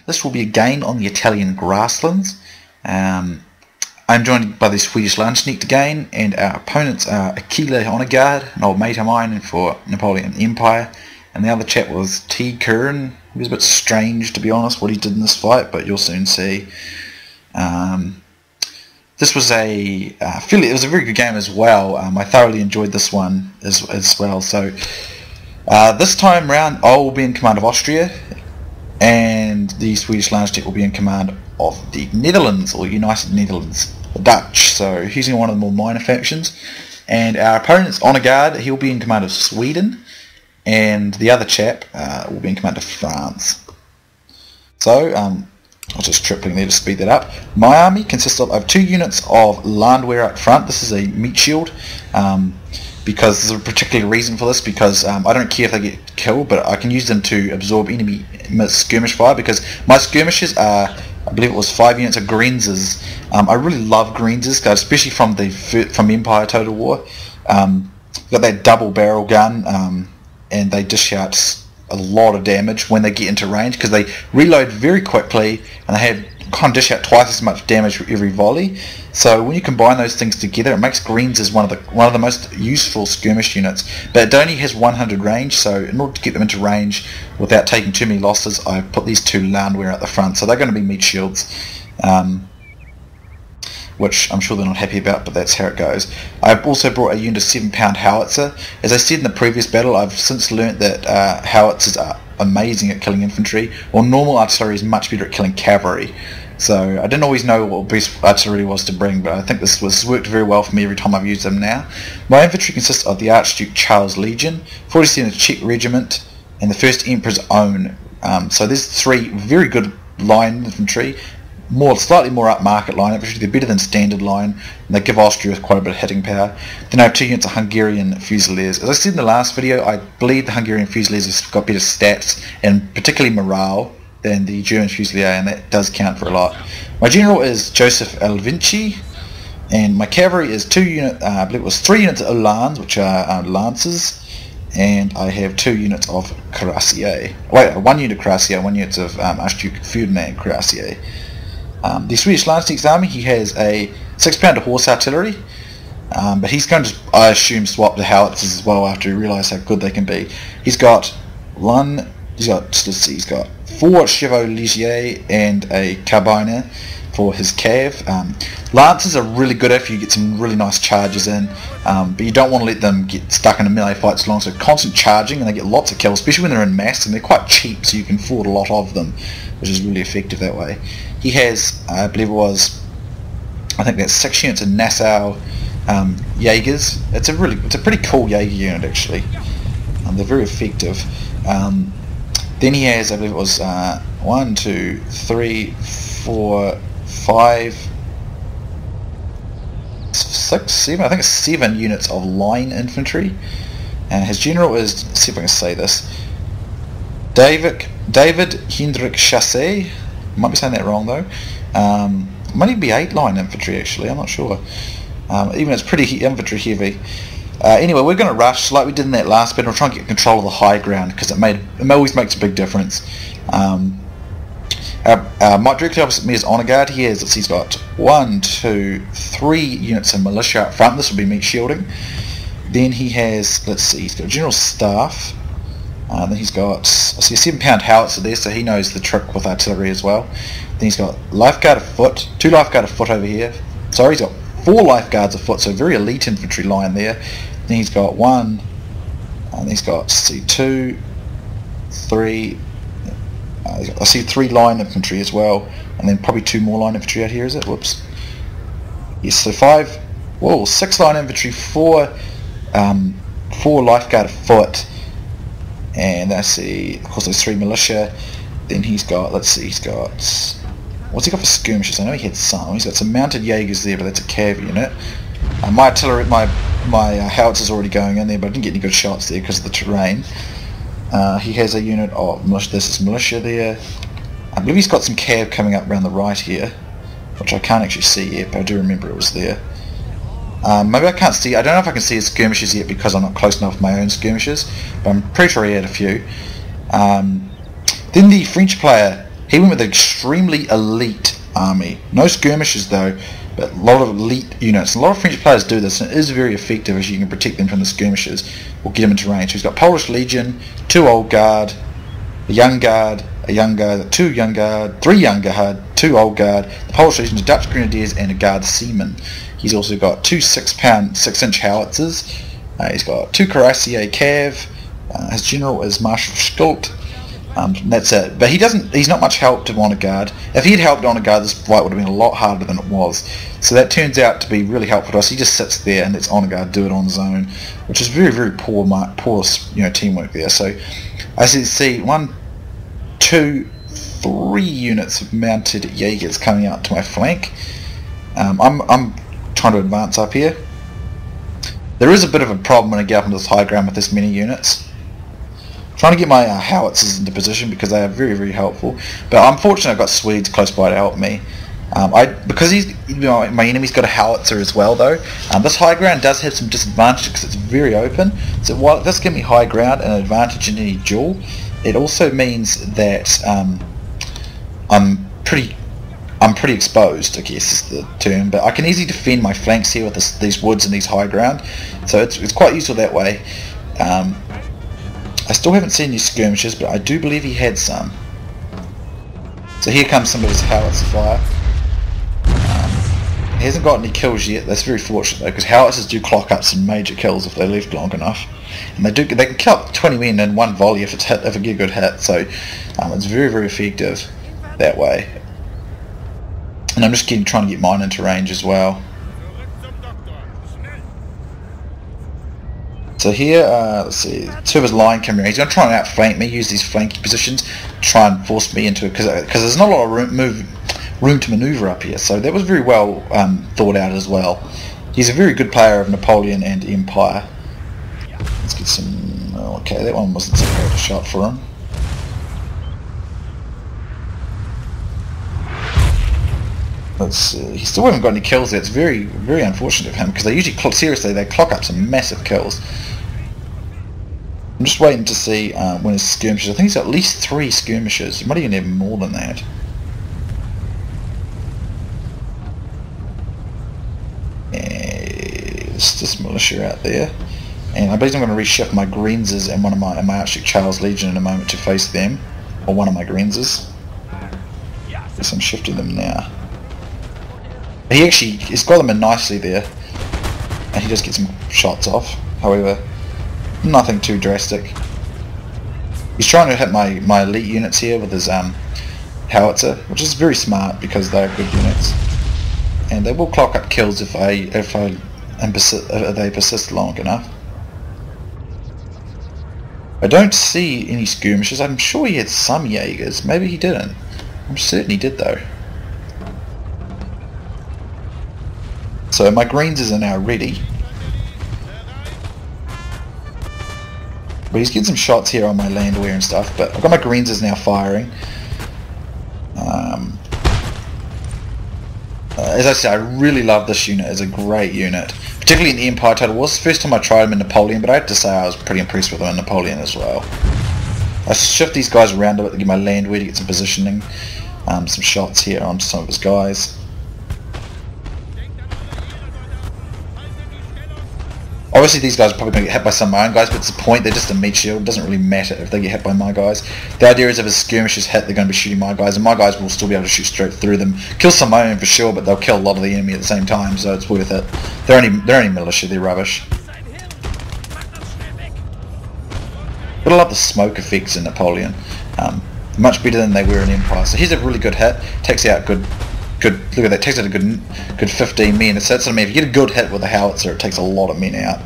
This will be again on the Italian Grasslands. I'm joined by the SwedishLandsknekt again, and our opponents are Aquila Honorguard, an old mate of mine for Napoleon Empire, and the other chap was Tkkern. He was a bit strange, to be honest, what he did in this fight, but you'll soon see. This was it was a very good game as well. I thoroughly enjoyed this one as well. So this time round, I will be in command of Austria, and the SwedishLandsknekt will be in command of the Netherlands, or United Netherlands, the Dutch. So he's in one of the more minor factions, and our opponent's Honorguard, he'll be in command of Sweden, and the other chap will be in command of France. So I'll just tripling there to speed that up. My army consists of 2 units of landwehr up front. This is a meat shield, because there's a particular reason for this, because I don't care if they get killed, but I can use them to absorb enemy skirmish fire, because my skirmishes are, I believe it was 5 units of Grenzers. I really love Grenzers, especially from Empire Total War. Got that double barrel gun, and they dish out a lot of damage when they get into range, because they reload very quickly and they kind of dish out twice as much damage for every volley. So when you combine those things together, it makes Grenzers one of the most useful skirmish units. But it only has 100 range, so in order to get them into range without taking too many losses, I put these 2 landwehr at the front. So they're going to be meat shields, which I'm sure they're not happy about, but that's how it goes. I've also brought a unit of 7-pound howitzer. As I said in the previous battle, I've since learnt that howitzers are amazing at killing infantry, while normal artillery is much better at killing cavalry. So I didn't always know what best artillery was to bring, but I think this worked very well for me every time I've used them now. My infantry consists of the Archduke Charles Legion, 47th Czech Regiment, and the 1st Emperor's Own. So there's 3 very good line infantry, slightly more upmarket line infantry. They're better than standard line, and they give Austria quite a bit of hitting power. Then I have 2 units of Hungarian Fusiliers. As I said in the last video, I believe the Hungarian Fusiliers have got better stats, and particularly morale, than the German Fusilier, and that does count for a lot. My general is Joseph Elvinci, and my cavalry is 2 units, I believe it was 3 units of Uhlans, which are lancers, and I have 2 units of Cuirassiers. Wait, 1 unit of Cuirassier, 1 unit of Archduke Ferdinand Cuirassier. The SwedishLandsknekt's army, he has a 6-pounder horse artillery, but he's going to, I assume, swap the howitzers as well after he realised how good they can be. He's got 4 Chevaux Legionnaires and a Carbiner for his cav. Lancers are really good if you get some really nice charges in, but you don't want to let them get stuck in a melee fight too long, so constant charging, and they get lots of kills, especially when they're in mass, and they're quite cheap, so you can afford a lot of them, which is really effective that way. He has, I believe I think that's 6 units of Nassau Jaegers. It's a pretty cool Jaeger unit actually. They're very effective. Then he has, I believe it was 1, 2, 3, 4, 5, 6, 7. I think it's 7 units of line infantry. And his general is, let's see if I can say this, David Hendrik Chassé. Might be saying that wrong though. Might even be 8 line infantry actually. I'm not sure. Even it's pretty infantry heavy. Anyway, we're going to rush like we did in that last bit. We'll try and get control of the high ground, because it always makes a big difference. Directly opposite me is Honorguard. He's got 1, 2, 3 units of militia up front. This will be meat shielding. Then he has, let's see, he's got a general staff. Then he's got, I see a 7-pound howitzer there, so he knows the trick with artillery as well. Then he's got lifeguard of foot, 2 lifeguard of foot over here. Sorry, he's got 4 lifeguards of foot, so very elite infantry line there. Then he's got 1, and he's got, let's see, 2, 3, I see 3 line infantry as well, and then probably 2 more line infantry out here, is it? Whoops. Yes, so 6 line infantry, 4 lifeguard of foot, and I see, of course, there's 3 militia. Then he's got, let's see, what's he got for skirmishes? I know he had some. He's got some mounted Jaegers there, but that's a cav unit. My artillery, my howitzer's already going in there, but I didn't get any good shots there because of the terrain. He has a unit of militia. This is militia there. I believe he's got some cav coming up around the right here, which I can't actually see yet, but I do remember it was there. Maybe I can't see, I don't know if I can see his skirmishes yet because I'm not close enough with my own skirmishes, but I'm pretty sure he had a few. Then the French player, He went with an extremely elite army. No skirmishers though, but a lot of elite units. A lot of French players do this, and it is very effective as you can protect them from the skirmishers or get them into range. So he's got Polish Legion, 2 Old Guard, a Young Guard, 2 Young Guard, 3 Young Guard, 2 Old Guard, the Polish Legion, the Dutch Grenadiers, and a Guard Seaman. He's also got 2 6-inch howitzers. He's got 2 Cuirassier Cav. His general is Marshal Schult. That's it. But he's not much help to Honor Guard. If he had helped Honor Guard, this fight would have been a lot harder than it was. So that turns out to be really helpful to us. He just sits there and lets Honor Guard do it on his own, which is very, very poor teamwork there. So as you see, 1, 2, 3 units of mounted Jaegers coming out to my flank. I'm trying to advance up here. There is a bit of a problem when I get up into this high ground with this many units. Trying to get my howitzers into position because they are very, very helpful. But I'm fortunate I've got Swedes close by to help me. Because my enemy's got a howitzer as well though. This high ground does have some disadvantages because it's very open. So while it does give me high ground and an advantage in any duel, it also means that I'm pretty exposed, I guess is the term. But I can easily defend my flanks here with these woods and these high ground. So it's quite useful that way. I still haven't seen any skirmishes, but I do believe he had some. So here comes some of his howitzer fire. He hasn't got any kills yet. That's very fortunate though, because howitzers do clock up some major kills if they're left long enough, and they can kill up to 20 men in one volley if it get a good hit. So it's very, very effective that way. And I'm just trying to get mine into range as well. So here, let's see, 2 of his line coming around. He's going to try and outflank me, use these flanking positions, try and force me into it, because there's not a lot of room to manoeuvre up here. So that was very well thought out as well. He's a very good player of Napoleon and Empire. Let's get some... okay, that one wasn't so great a shot for him. Let's see, he still hasn't got any kills there. It's very, very unfortunate of him, because they usually, seriously, they clock up some massive kills. I'm just waiting to see when his skirmishes. I think he's got at least 3 skirmishes. He might even have more than that. There's this militia out there. And I believe I'm going to reshift my Grenzers and one of my Archduke Charles Legion in a moment to face them. Or one of my Grenzers. Guess I'm shifting them now. He's got them in nicely there. And he does get some shots off. However, nothing too drastic. He's trying to hit my elite units here with his howitzer, which is very smart because they are good units, and they will clock up kills if they persist long enough. I don't see any skirmishes. I'm sure he had some Jaegers. Maybe he didn't. I'm certain he did though. So my Grenzers are now ready. But he's getting some shots here on my landwehr and stuff, but I've got my Grenzers now firing. As I said, I really love this unit. It's a great unit, particularly in the Empire Total War. It's the first time I tried him in Napoleon, but I have to say I was pretty impressed with him in Napoleon as well. I shift these guys around a bit to get my landwehr to get some positioning, some shots here on some of his guys. Obviously these guys are probably going to get hit by some of my own guys, but it's the point, they're just a meat shield. It doesn't really matter if they get hit by my guys. The idea is if a skirmish is hit, they're going to be shooting my guys, and my guys will still be able to shoot straight through them. Kill some of my own for sure, but they'll kill a lot of the enemy at the same time, so it's worth it. They're only militia, they're rubbish. But I love the smoke effects in Napoleon. Much better than they were in Empire. So here's a really good hit, takes out good, look at that, takes out a good 15 men. So that's what I mean, if you get a good hit with a howitzer, it takes a lot of men out.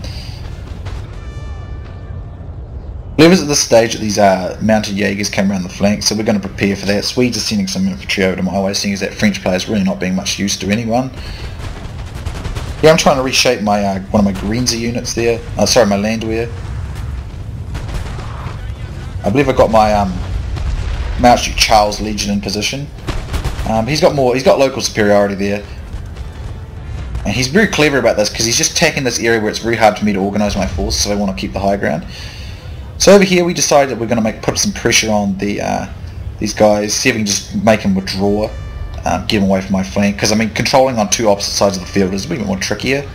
I believe it's at this stage that these mounted Jaegers came around the flank, so we're going to prepare for that. Swedes are sending some infantry over to my way, seeing as that French player is really not being much use to anyone. Yeah, I'm trying to reshape my one of my Grenzer units there. Sorry, my landwehr. I believe I've got my Archduke Charles Legion in position. He's got local superiority there, and he's very clever about this because he's just attacking this area where it's very hard for me to organise my force, so I want to keep the high ground. So over here we decided that we're going to put some pressure on the these guys, see if we can just make them withdraw, get them away from my flank, because I mean controlling on two opposite sides of the field is a bit more trickier.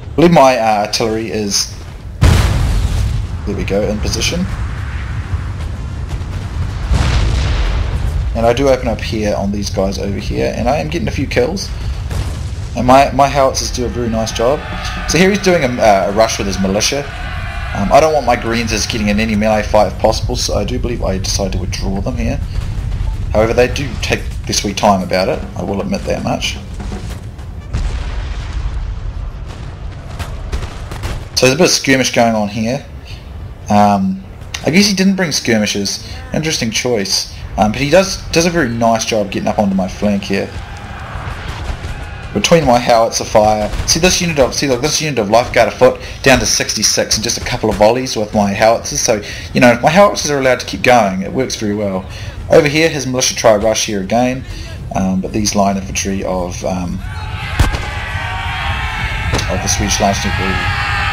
I believe my artillery is, there we go, in position. And I do open up here on these guys over here, and I am getting a few kills. And my howitzers do a very nice job. So here he's doing a rush with his militia. I don't want my greens getting in any melee fight if possible, so I do believe I decide to withdraw them here. However, they do take their sweet time about it, I will admit that much. So there's a bit of skirmish going on here. I guess he didn't bring skirmishers. Interesting choice. But he does a very nice job getting up onto my flank here. Between my howitzer fire, see this unit of Lifeguard afoot down to 66 and just a couple of volleys with my howitzers. So you know, if my howitzers are allowed to keep going, it works very well. Over here, his militia try rush here again, but these line infantry of the SwedishLandsknekt will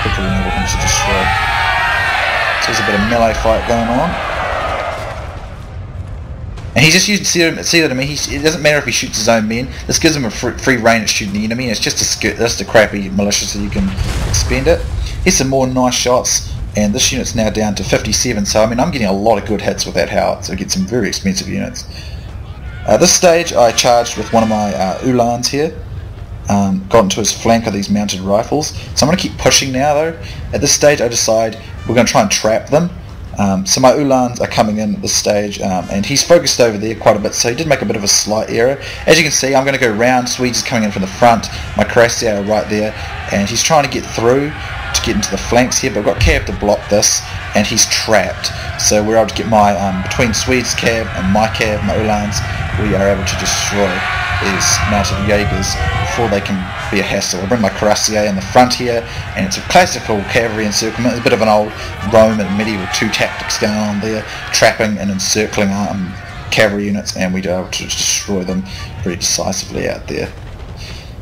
quickly enable him to destroy. So there's a bit of melee fight going on. And he's just using, see what I mean? It doesn't matter if he shoots his own men. This gives him a free reign at shooting the enemy. It's just a crappy militia, so you can expend it. Here's some more nice shots, and this unit's now down to 57. So I mean, I'm getting a lot of good hits with that howitzer. So I get some very expensive units. This stage, I charged with one of my Uhlans here. Got into his flank of these mounted rifles. So I'm going to keep pushing now, though. At this stage, I decide we're going to try and trap them. So my Uhlans are coming in at this stage, and he's focused over there quite a bit, so he did make a bit of a slight error. As you can see, I'm going to go round. Swedes is coming in from the front, my Cuirassiers are right there, and he's trying to get through to get into the flanks here, but I've got Cav to block this, and he's trapped. So we're able to get my, between Swedes Cav and my Cav, my Uhlans, we are able to destroy these mounted Jaegers before they can be a hassle. I bring my Cuirassiers in the front here, and it's a classical cavalry encirclement. It's a bit of an old Roman medieval two tactics going on there, trapping and encircling cavalry units, and we are able to destroy them pretty decisively out there.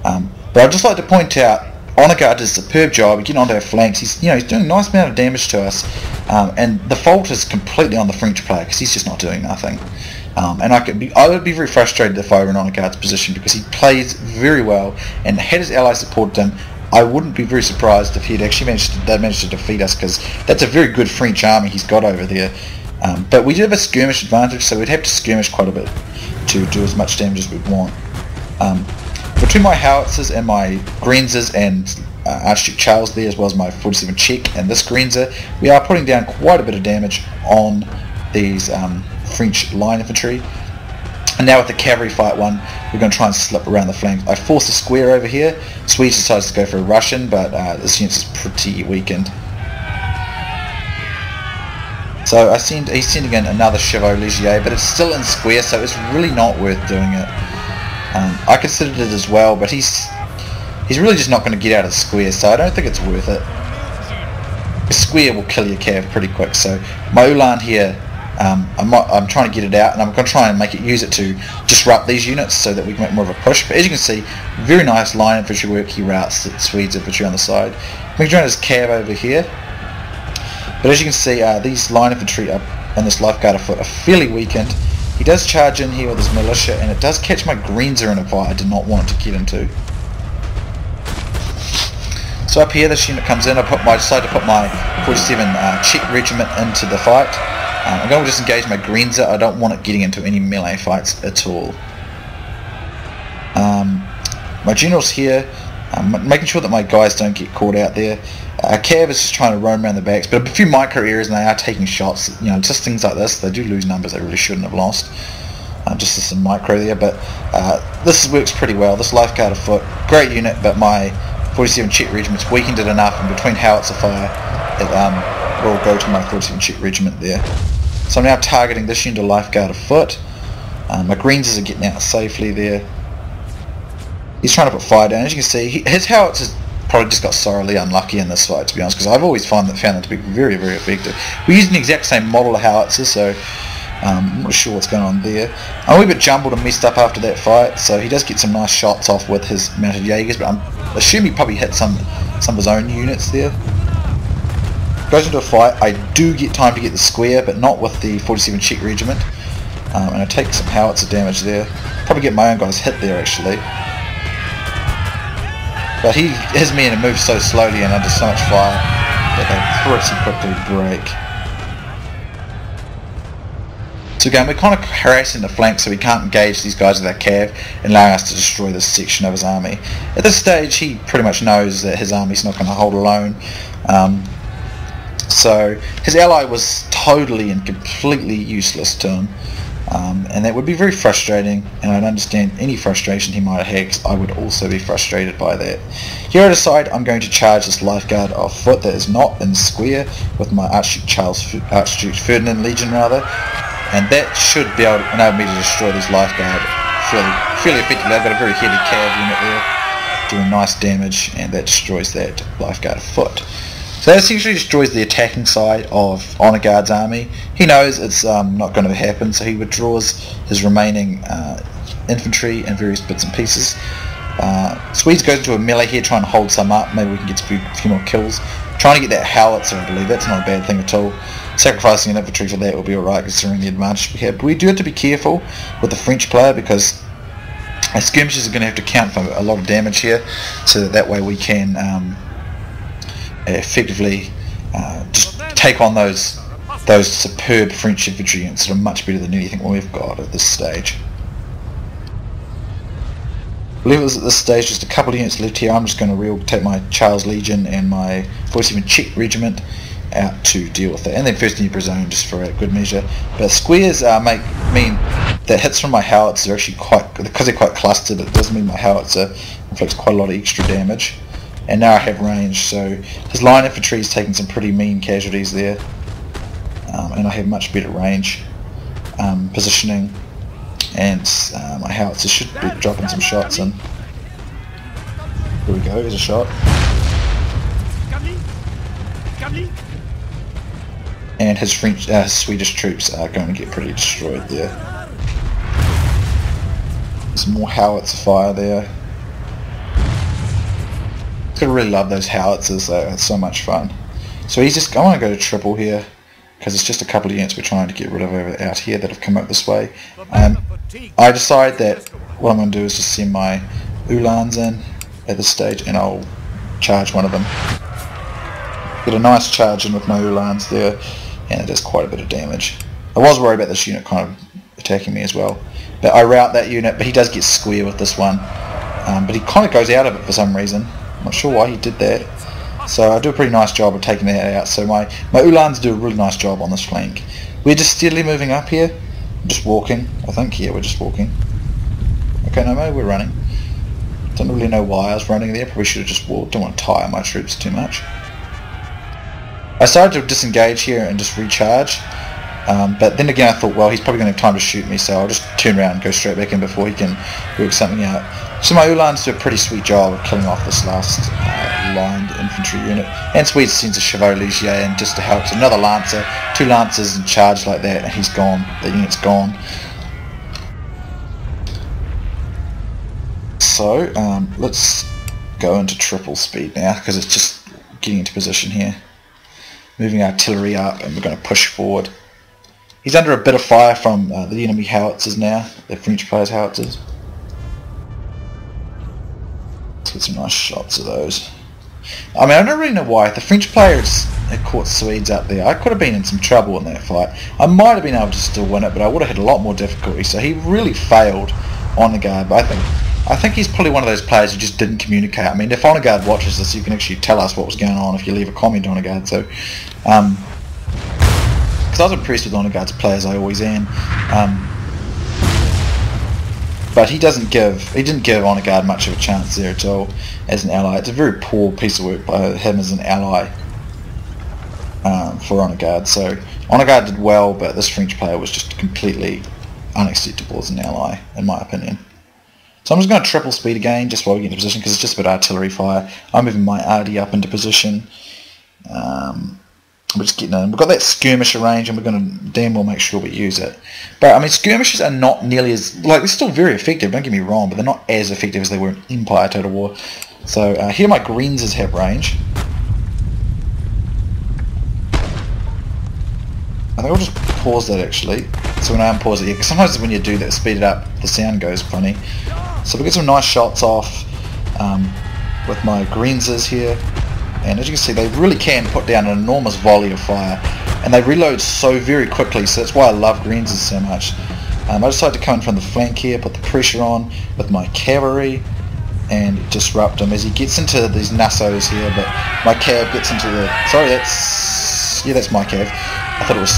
But I'd just like to point out, Honorguard does a superb job getting onto our flanks. He's doing a nice amount of damage to us, and the fault is completely on the French player because he's just not doing nothing. And I would be very frustrated if I were in Honorguard's position, because he plays very well, and had his allies supported him, I wouldn't be very surprised if he'd actually managed to defeat us, because that's a very good French army he's got over there. But we do have a skirmish advantage, so we'd have to skirmish quite a bit to do as much damage as we'd want. Between my howitzers and my Grenzers and Archduke Charles there, as well as my 47 Czech and this Grenzer, we are putting down quite a bit of damage on these French line infantry. And now with the cavalry fight one, we're going to try and slip around the flanks. I forced a square over here. Swedes decides to go for a Russian, but this unit is pretty weakened. So he's sending in another Chevaux Legier, but it's still in square, so it's really not worth doing it. I considered it as well, but he's really just not going to get out of the square, so I don't think it's worth it. A square will kill your cav pretty quick, so my Uhlan here, I'm trying to get it out, and I'm going to try and use it to disrupt these units so that we can make more of a push. But as you can see, very nice line infantry work. He routes the Swedes infantry on the side. We can join his cav over here. But as you can see, these line infantry and this Lifeguard afoot are fairly weakened. He does charge in here with his militia, and it does catch my Grenzer in a fight I did not want it to get into. So up here, this unit comes in. I decide to put my 47 Czech regiment into the fight. I'm going to disengage my Grenzer. I don't want it getting into any melee fights at all. My generals here, making sure that my guys don't get caught out there. Cav is just trying to roam around the backs, but a few micro areas, and they are taking shots. Just things like this. They do lose numbers they really shouldn't have lost. Just some micro there, but this works pretty well. This Lifeguard afoot, great unit, but my 47 Czech regiment's weakened it enough, and between howitzer fire, it will go to my 47 Czech regiment there. So I'm now targeting this unit of Lifeguard afoot. My Grenzers are getting out safely there. He's trying to put fire down. As you can see, his howitzers probably just got sorely unlucky in this fight, to be honest, because I've always found them to be very, very effective. We're using the exact same model of howitzers, so I'm not sure what's going on there. I'm a wee bit jumbled and messed up after that fight, so he does get some nice shots off with his mounted Jaegers, but I'm assuming he probably hit some of his own units there. goes into a fight. I do get time to get the square, but not with the 47 Czech regiment. And I take some howitzer damage there. Probably get my own guys hit there actually. But his men move so slowly and under so much fire that they pretty quickly break. So again, we're kind of harassing the flank, so we can't engage these guys with our cav and allowing us to destroy this section of his army. At this stage, he pretty much knows that his army's not going to hold alone. So his ally was totally and completely useless to him. And that would be very frustrating, and I'd understand any frustration he might have had, because I would also be frustrated by that. Here I decide I'm going to charge this lifeguard of foot that is not in the square with my Archduke Ferdinand Legion rather, and that should be able to enable me to destroy this lifeguard fairly effectively. I've got a very heavy cav unit there doing nice damage, and that destroys that lifeguard of foot. So that essentially destroys the attacking side of Honorguard's army. He knows it's not going to happen, so he withdraws his remaining infantry and various bits and pieces. Swedes goes into a melee here trying to hold some up. Maybe we can get a few more kills. Trying to get that howitzer, I believe. That's not a bad thing at all. Sacrificing an infantry for that will be alright considering the advantage we have. But we do have to be careful with the French player, because our skirmishes are going to have to count for a lot of damage here, so that way we can effectively just take on those superb French infantry units that are much better than anything we've got at this stage. I believe it was at this stage just a couple of units left here. I'm just going to take my Charles Legion and my 47 Czech regiment out to deal with that, and then first Dnieper zone just for a good measure. But squares mean that hits from my howitzer are actually because they're quite clustered, it does mean my howitzer inflicts quite a lot of extra damage. And now I have range, so his line infantry is taking some pretty mean casualties there, and I have much better range positioning, and my howitzer should be dropping some shots in. Here we go, here's a shot. And his Swedish troops are going to get pretty destroyed there. Some more howitzer fire there. I really love those howitzers though, it's so much fun. So I want to go to triple here, because it's just a couple of units we're trying to get rid of out here that have come up this way. I decide that what I'm going to do is just send my Uhlans in at this stage, and I'll charge one of them. Get a nice charge in with my Uhlans there, and it does quite a bit of damage. I was worried about this unit kind of attacking me as well, but I rout that unit, but he does get square with this one. But he kind of goes out of it for some reason. I'm not sure why he did that. So I do a pretty nice job of taking that out. So my Uhlans do a really nice job on this flank. We're just steadily moving up here. I'm just walking, I think. Yeah, we're just walking. Okay, no, maybe we're running. Don't really know why I was running there. Probably should have just walked. Don't want to tire my troops too much. I started to disengage here and just recharge. But then again I thought, well, he's probably going to have time to shoot me, so I'll just turn around and go straight back in before he can work something out. So my Uhlans do a pretty sweet job of killing off this last lined infantry unit. And Sweden sends a Chevalier in just to help. So another Lancer, 2 Lancers and charge like that, and he's gone. The unit's gone. So let's go into triple speed now, because it's just getting into position here. Moving artillery up, and we're going to push forward. He's under a bit of fire from the enemy howitzers now, the French players' howitzers. Let's get some nice shots of those. I mean, I don't really know why. The French players had caught Swedes up there. I could have been in some trouble in that fight. I might have been able to still win it, but I would have had a lot more difficulty. So he really failed on the guard. But I think he's probably one of those players who just didn't communicate. I mean, if Honorguard watches this, you can actually tell us what was going on if you leave a comment on Honorguard. So, because I was impressed with Honorguard's players, I always am. But he didn't give Honorguard much of a chance there at all as an ally. It's a very poor piece of work by him as an ally for Honorguard. So Honorguard did well, but this French player was just completely unacceptable as an ally, in my opinion. So I'm just going to triple speed again, just while we get into position, because it's just a bit of artillery fire. I'm moving my RD up into position. We're just getting in. We've got that skirmisher range, and we're going to damn well make sure we use it. But I mean, skirmishers are not nearly as they're still very effective. Don't get me wrong, but they're not as effective as they were in Empire Total War. So here my Greens have range. I think I'll just pause that actually. So when I unpause it, yeah, because sometimes when you do that, speed it up, the sound goes funny. So we get some nice shots off with my Grenzers here. And as you can see, they really can put down an enormous volley of fire. And they reload so very quickly, so that's why I love Grenzers so much. I decided to come in from the flank here, put the pressure on with my cavalry, and disrupt him as he gets into these Nassos here, but my cav gets into the... Sorry, that's my cav. I thought it was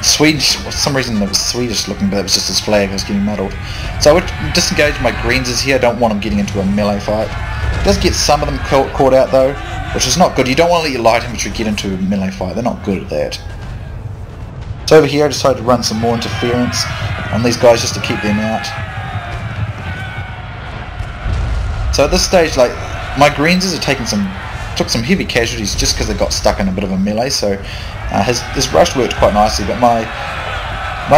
Swedish. For some reason it was Swedish looking, but it was just his flag. I was getting muddled. So I would disengage my Grenzers here. I don't want them getting into a melee fight. It does get some of them caught out though, which is not good. You don't want to let your light infantry get into a melee fight. They're not good at that. So over here I decided to run some more interference on these guys just to keep them out. So at this stage, like, my Grenzers are took some heavy casualties just because they got stuck in a bit of a melee. So his rush worked quite nicely, but my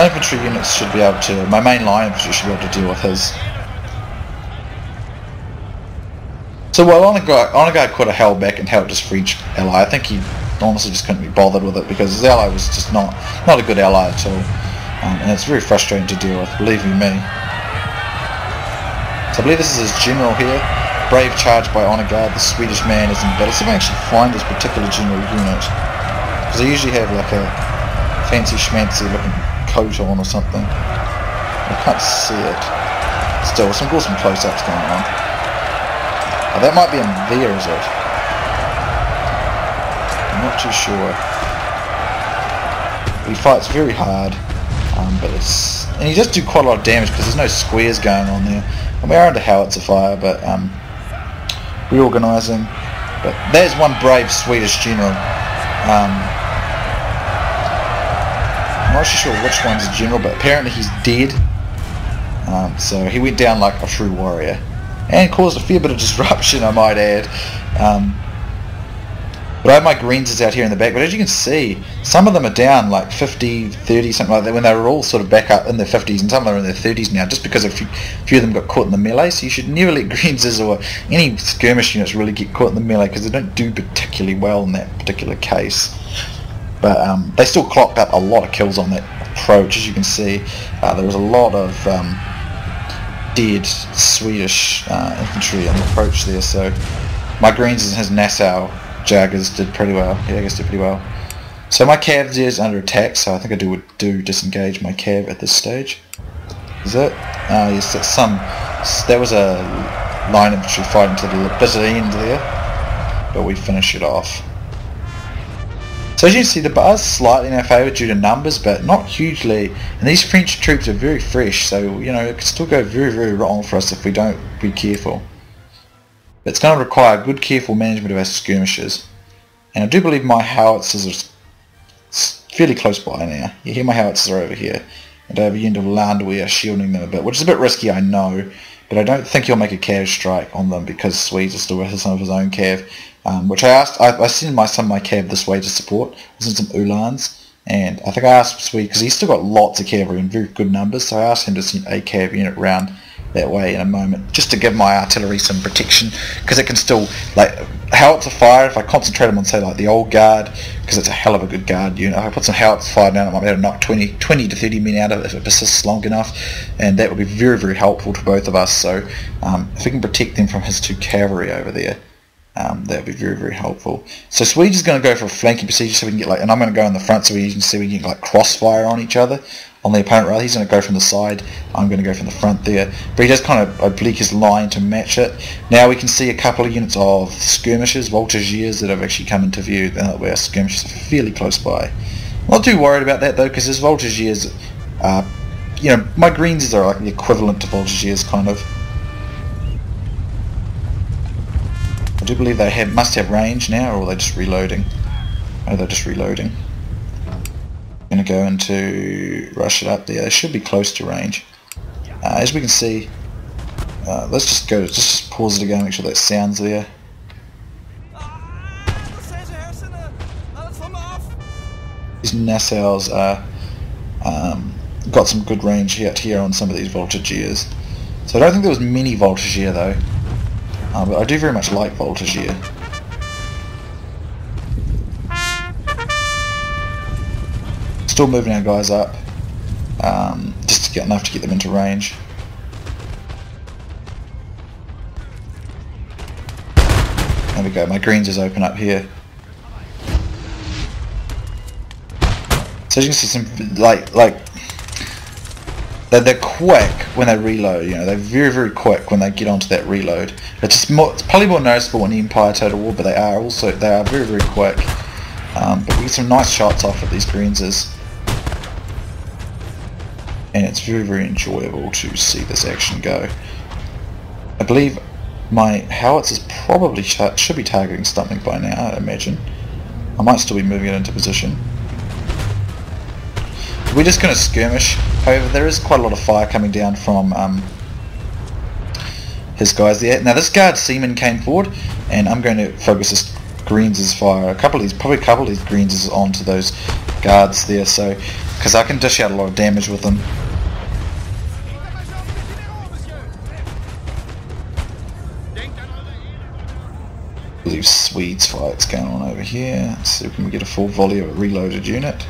infantry units should be able to, my main line infantry should be able to deal with his. So while Honorguard could have held back and helped his French ally, I think he honestly just couldn't be bothered with it because his ally was just not a good ally at all, and it's very frustrating to deal with, believe you me. So I believe this is his general here. Brave charge by Honorguard. The Swedish man is in battle. So if I actually find this particular general unit, because they usually have like a fancy schmancy looking coat on or something. I can't see it. Still, some close-ups going on. Oh, that might be in there, is it? I'm not too sure. He fights very hard, and he does do quite a lot of damage because there's no squares going on there. And we are under howitzer fire, but reorganising. But there's one brave Swedish general. I'm not sure which one's a general, but apparently he's dead. So he went down like a true warrior and caused a fair bit of disruption, I might add. But I have my Grenzers out here in the back, but as you can see, some of them are down like 50, 30, something like that, when they were all sort of back up in their 50s, and some of them are in their 30s now, just because a few of them got caught in the melee. So you should never let Grenzers or any skirmish units really get caught in the melee, because they don't do particularly well in that particular case. But they still clocked up a lot of kills on that approach, as you can see. There was a lot of dead Swedish infantry on the approach there, so my Grenzers and his Nassau Jaggers did pretty well. Yeah, I guess did pretty well. So my cav there is under attack, so I think I would disengage my cav at this stage. Is it? Yes, that was a line infantry fighting to the bitter end there, but we finish it off. So as you can see, the bar's slightly in our favour due to numbers, but not hugely. And these French troops are very fresh, so you know it could still go very, very wrong for us if we don't be careful. It's going to require good, careful management of our skirmishes. And I do believe my howitzers are fairly close by now. You hear my howitzers are over here. And over the end of Landwehr shielding them a bit, which is a bit risky, I know. But I don't think he'll make a cav strike on them because Swedes are still with some of his own cav. Which I sent some of my cav this way to support. I sent some Uhlans. And I think I asked Swede, because he's still got lots of cavalry in very good numbers, so I asked him to send a cav unit round that way in a moment, just to give my artillery some protection, because it can still, like, howitzer fire, if I concentrate them on, say, like the old guard, because it's a hell of a good guard unit, if I put some howitzer fire down, I might be able to knock 20 to 30 men out of it if it persists long enough, and that would be very, very helpful to both of us. So if we can protect them from his two cavalry over there, that would be very, very helpful. So Swedes is going to go for a flanking procedure, so we can get, like, and I'm going to go in the front so you can see we can get, like, crossfire on each other, on the opponent. Rather, he's going to go from the side, I'm going to go from the front there, but he does kind of oblique his line to match it. Now we can see a couple of units of skirmishers, voltigeurs, that have actually come into view. Where our skirmishers are fairly close by. I'm not too worried about that though, because his voltigeurs, you know, my Grenzers are like the equivalent to voltigeurs, kind of. I do believe they must have range now, or are they just reloading? Oh, they're just reloading. Going to go into rush it up there. They should be close to range. As we can see, let's just pause it again, make sure that sounds there. These Nassaus are got some good range out here on some of these voltigeurs. So I don't think there was many voltigeur though, but I do very much like voltigeur. Still moving our guys up, just to get enough to get them into range. There we go, my greens is open up here. So as you can see, some they're quick when they reload. You know, they're very, very quick when they get onto that reload. It's probably more noticeable in Empire Total War, but they are very, very quick. But we get some nice shots off at these greenses, and it's very, very enjoyable to see this action go. I believe my howitzers probably should be targeting something by now, I imagine. I might still be moving it into position. We're just going to skirmish. However, there is quite a lot of fire coming down from his guys there. Now this guard seaman came forward, and I'm going to focus this greens' fire. Probably a couple of these greens onto those guards there, so because I can dish out a lot of damage with them. These Swedes fights going on over here. Let's see if we can get a full volley of a reloaded unit.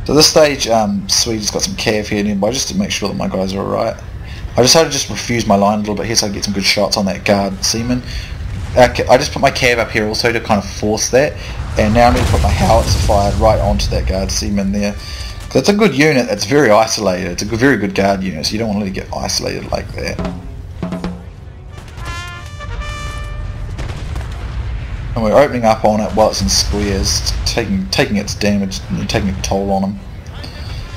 So at this stage, Sweden's got some cav here nearby just to make sure that my guys are alright. I decided to just refuse my line a little bit here so I get some good shots on that guard seaman. I just put my cav up here also to kind of force that, and now I'm going to put my howitzer fired right onto that guard seaman there. Because it's a good unit, it's very isolated, it's a very good guard unit, so you don't want to let it get isolated like that. And we're opening up on it while it's in squares, taking its damage and taking a toll on him.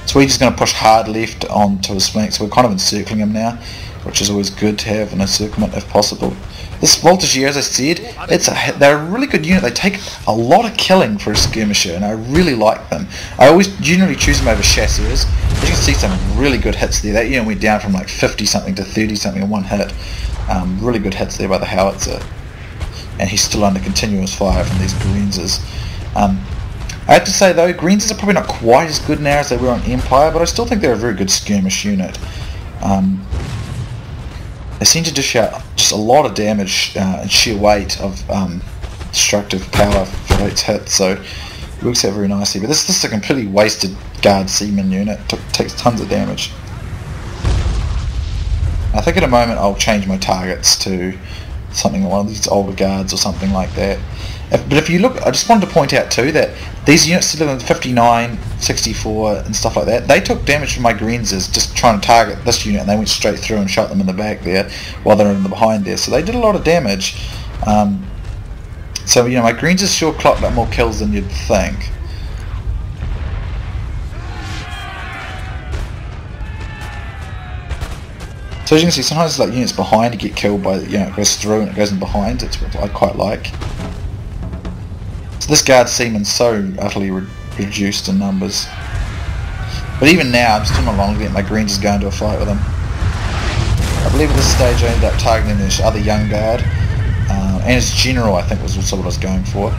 So we're just going to push hard left onto his flank, so we're kind of encircling him now, which is always good to have an encirclement if possible. This Voltigeur, as I said, they're a really good unit. They take a lot of killing for a skirmisher, and I really like them. I always generally choose them over chasseurs. As you can see, some really good hits there. That unit went down from like 50 something to 30 something in one hit. Really good hits there by the howitzer. And he's still under continuous fire from these greenses. I have to say though, greenses are probably not quite as good now as they were on Empire, but I still think they're a very good skirmish unit. They seem to dish out just a lot of damage and sheer weight of destructive power for each hit, so it works out very nicely. But this is a completely wasted guard seaman unit. Takes tons of damage. I think in a moment I'll change my targets to something like one of these older guards or something like that. But if you look, I just wanted to point out too that these units delivered in 59, 64 and stuff like that, they took damage from my greenses just trying to target this unit, and they went straight through and shot them in the back there while they're in the behind there, so they did a lot of damage. So you know, my greenses sure clocked up more kills than you'd think. So as you can see, sometimes like units behind to get killed by, you know, it goes through and it goes in behind. It's what I quite like. So this guard seaman's so utterly reduced in numbers. But even now, I'm still not long to get my greens is going to a fight with him. I believe at this stage I ended up targeting this other young guard, and his general I think was also what I was going for.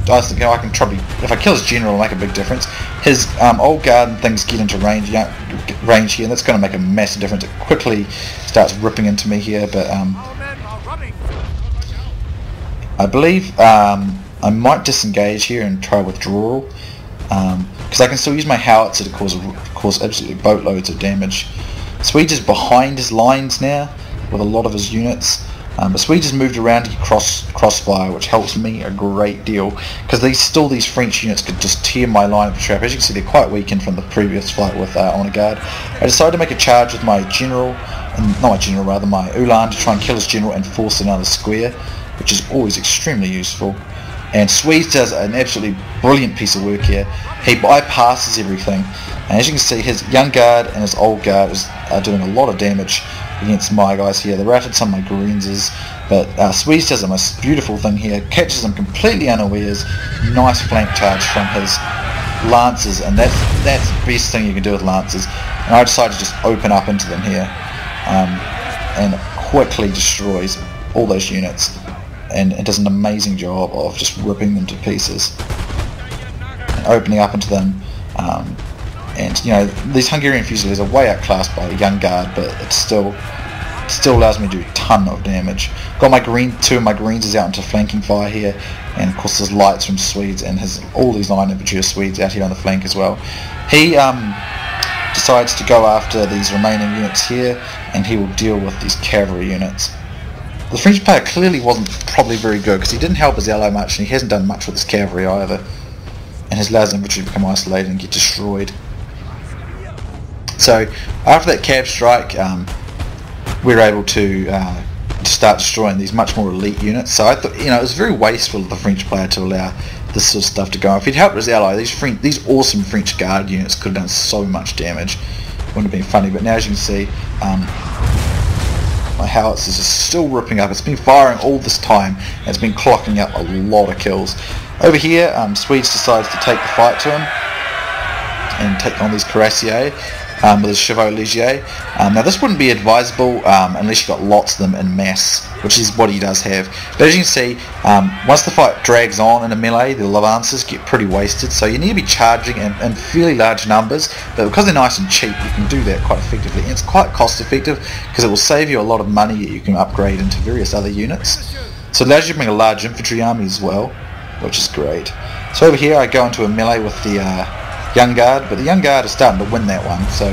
I was thinking, I can probably, if I kill his general, it'll make a big difference. His old guard and things get into range here, and that's going to make a massive difference. It quickly starts ripping into me here, but I believe I might disengage here and try withdrawal, because I can still use my howitzer to cause absolutely boatloads of damage. Swede is behind his lines now with a lot of his units. But Swede has moved around to crossfire, which helps me a great deal, because these French units could just tear my line of trap. As you can see, they're quite weakened from the previous fight with Honorguard. I decided to make a charge with my general, my Ulan, to try and kill his general and force another square, which is always extremely useful. And Swede does an absolutely brilliant piece of work here. He bypasses everything, and as you can see, his young guard and his old guard are doing a lot of damage against my guys here. They routed some of my greenses, but Swede does a most beautiful thing here, catches them completely unawares, nice flank charge from his lancers, and that's the best thing you can do with lancers. And I decided to just open up into them here, and quickly destroys all those units, and it does an amazing job of just ripping them to pieces, and opening up into them. And you know, these Hungarian Fusiliers are way outclassed by a young guard, but it's still Still allows me to do a ton of damage. Got my two of my greens is out into flanking fire here, and of course there's lights from Swedes and all these line infantry of Swedes out here on the flank as well. He decides to go after these remaining units here, and he will deal with these cavalry units. The French player clearly wasn't probably very good because he didn't help his ally much, and he hasn't done much with his cavalry either, and his allows infantry to become isolated and get destroyed. So after that cav strike, we were able to start destroying these much more elite units. So I thought, it was very wasteful of the French player to allow this sort of stuff to go. If he'd helped his ally, these awesome French guard units could have done so much damage. Wouldn't have been funny. But now, as you can see, my howitzers is still ripping up. It's been firing all this time, and it's been clocking up a lot of kills. Over here, Swedes decides to take the fight to him and take on these cuirassiers with his chevaux léger. Now this wouldn't be advisable unless you got lots of them in mass, which is what he does have. But as you can see, once the fight drags on in a melee, the lancers get pretty wasted, so you need to be charging in fairly large numbers, but because they're nice and cheap, you can do that quite effectively, and it's quite cost effective because it will save you a lot of money that you can upgrade into various other units. So it allows you to bring a large infantry army as well, which is great. So over here I go into a melee with the Young Guard, but the Young Guard is starting to win that one, so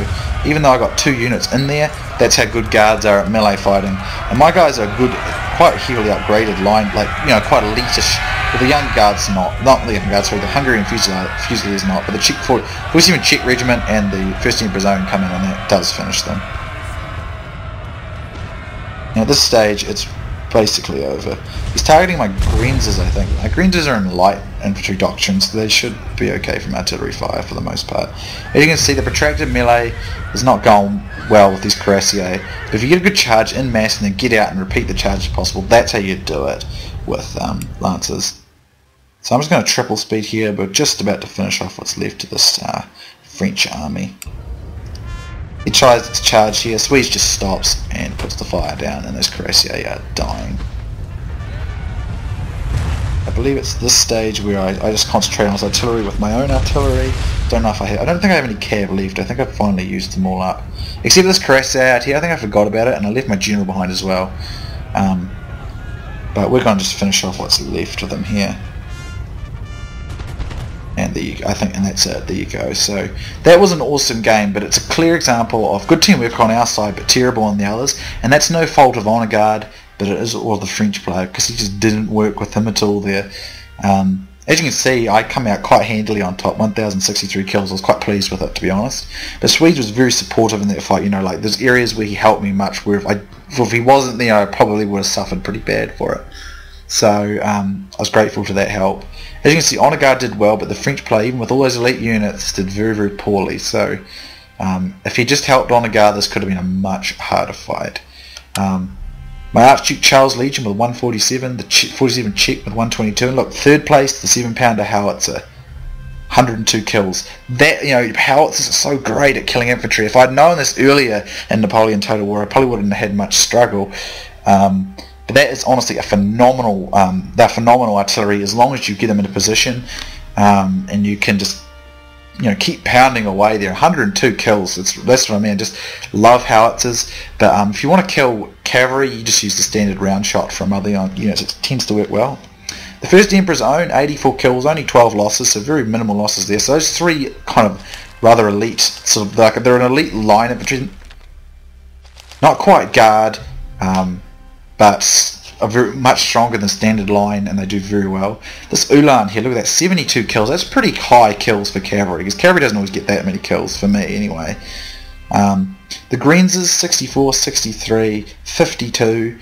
even though I got 2 units in there, that's how good Guards are at melee fighting. And my guys are good, quite heavily upgraded line, quite elitish, but the Young Guard's not the Young Guard, sorry, the Hungarian Fusiliers not, but the Czech 47 Czech Regiment and the 1st Emperor Zone come in, and that does finish them. Now at this stage, it's basically over. He's targeting my Greenzers, I think. My Greenzers are in light infantry doctrine, so they should be okay from artillery fire for the most part. As you can see, the protracted melee is not going well with these cuirassiers, but if you get a good charge in mass and then get out and repeat the charge if possible, that's how you do it with lancers. So I'm just going to triple speed here, but just about to finish off what's left of this French army. He tries to charge here, Swedes just stops and puts the fire down, and those cuirassiers are dying. I believe it's this stage where I just concentrate on his artillery with my own artillery. Don't know if I don't think I have any cav left. I think I've finally used them all up. Except this cuirassier out here, I think I forgot about it, and I left my general behind as well. But we're going to just finish off what's left of them here. And there you go, and that's it, there you go. So that was an awesome game, but it's a clear example of good teamwork on our side but terrible on the others, and that's no fault of Honorguard, but it is all the French player, because he just didn't work with him at all there. As you can see, I come out quite handily on top, 1,063 kills. I was quite pleased with it, to be honest. But Swedes was very supportive in that fight, like there's areas where he helped me much, where if he wasn't there, I probably would have suffered pretty bad for it. So I was grateful for that help. As you can see, Honorguard did well, but the French player, even with all those elite units, did very, very poorly. So if he just helped Honorguard, this could have been a much harder fight. My Archduke Charles Legion with 147, the 47 Czech with 122, and look, third place, the 7-pounder howitzer, 102 kills. That, howitzers are so great at killing infantry. If I'd known this earlier in Napoleon Total War, I probably wouldn't have had much struggle. But that is honestly a phenomenal, they're phenomenal artillery as long as you get them into position, and you can just, keep pounding away there. 102 kills, that's what I mean. Just love howitzers. But if you want to kill cavalry, you just use the standard round shot from other units. It tends to work well. The 1st Emperor's Own, 84 kills, only 12 losses, so very minimal losses there. So those 3 kind of rather elite, sort of like they're an elite line infantry, not quite guard, but are very much stronger than standard line, and they do very well. This Ulan here, look at that, 72 kills. That's pretty high kills for cavalry, because cavalry doesn't always get that many kills, for me anyway. The Greenzers, 64, 63, 52.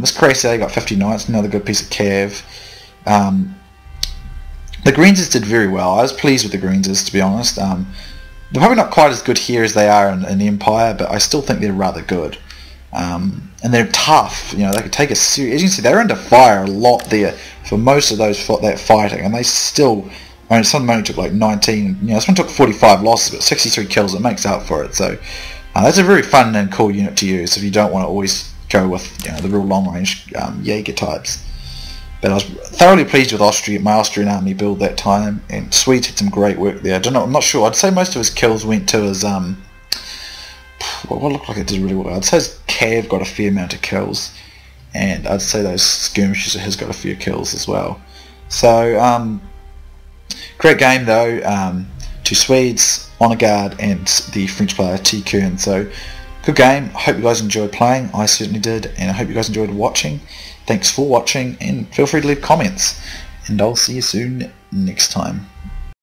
This cuirassier got 59, it's another good piece of cav. The Greenzers did very well. I was pleased with the Greenzers, to be honest. They're probably not quite as good here as they are in Empire, but I still think they're rather good. And they're tough, they could take a serious. As you can see, they're under fire a lot there for most of that fighting, and they still, some of them only took like 19, this one took 45 losses, but 63 kills, it makes up for it. So that's a very fun and cool unit to use if you don't want to always go with the real long range Jaeger types. But I was thoroughly pleased with my Austrian army build that time, and Swedes had some great work there. I'm not sure, I'd say most of his kills went to his what looked like it did really well. I'd say Cav got a fair amount of kills, and I'd say those skirmishes has got a few kills as well. So great game though. Two Swedes, Honorguard, and the French player Tkkern. So good game. I hope you guys enjoyed playing. I certainly did, and I hope you guys enjoyed watching. Thanks for watching, and feel free to leave comments. And I'll see you soon next time.